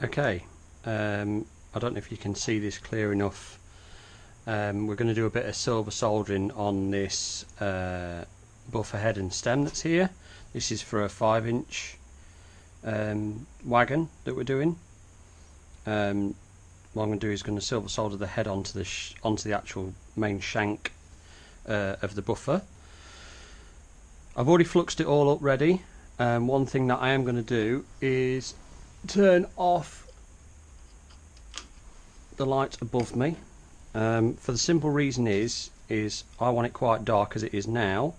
Okay, I don't know if you can see this clear enough. We're going to do a bit of silver soldering on this buffer head and stem that's here. This is for a 5-inch wagon that we're doing. What I'm going to do is going to silver solder the head onto the actual main shank of the buffer. I've already fluxed it all up ready. One thing that I am going to do is turn off the light above me, for the simple reason is I want it quite dark as it is now,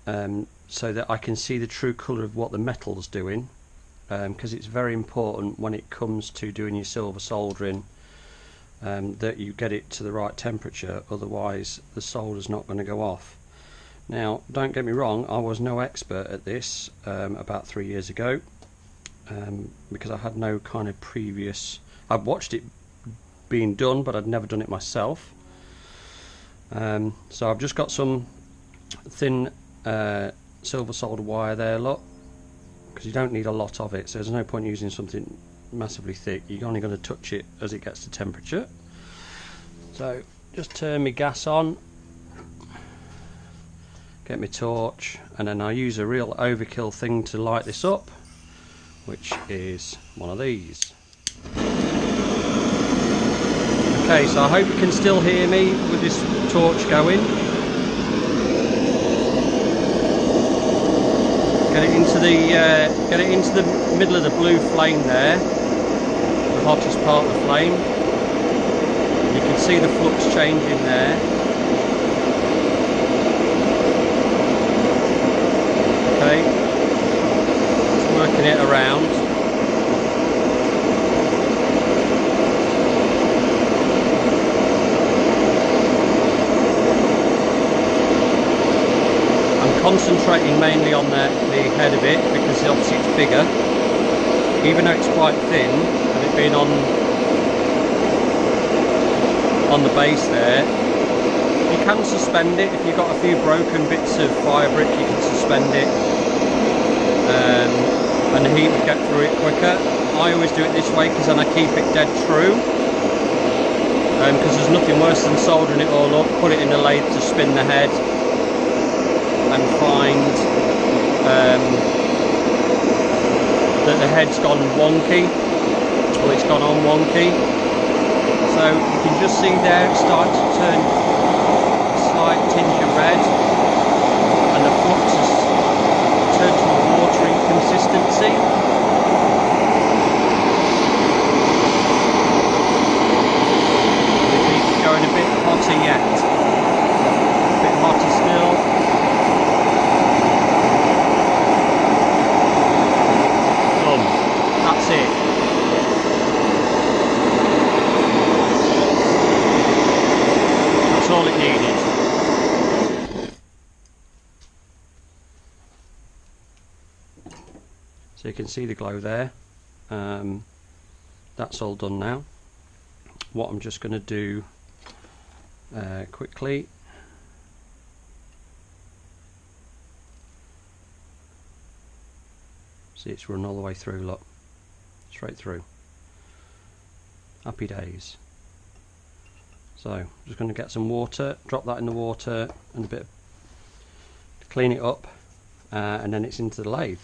so that I can see the true colour of what the metal's doing, because it's very important when it comes to doing your silver soldering that you get it to the right temperature, otherwise the solder's not going to go off. Now, don't get me wrong, I was no expert at this about 3 years ago, because I had no kind of previous... I'd watched it being done, but I'd never done it myself. So I've just got some thin silver solder wire there, look, because you don't need a lot of it, so there's no point using something massively thick. You're only going to touch it as it gets to temperature. So just turn my gas on, get my torch, and then I use a real overkill thing to light this up, which is one of these. Okay, so I hope you can still hear me with this torch going. Get it into the middle of the blue flame there, the hottest part of the flame. You can see the flux changing there. Okay, just working it around. Concentrating mainly on the head of it, because obviously it's bigger, even though it's quite thin, and it being on the base there. You can suspend it if you've got a few broken bits of fire brick. You can suspend it, and the heat would get through it quicker. I always do it this way because then I keep it dead true, because there's nothing worse than soldering it all up, put it in the lathe to spin the head, and find that the head's gone wonky, or it's gone on wonky. So you can just see there it's starting to turn a slight tinge of red, and the flux has turned to a watery consistency. We keep it going a bit hotter yet, a bit hotter still. That's it. That's all it needed. So you can see the glow there. That's all done now. What I'm just going to do quickly, see, it's run all the way through, look. Straight through. Happy days. So I'm just going to get some water, drop that in the water, and a bit to clean it up, and then it's into the lathe.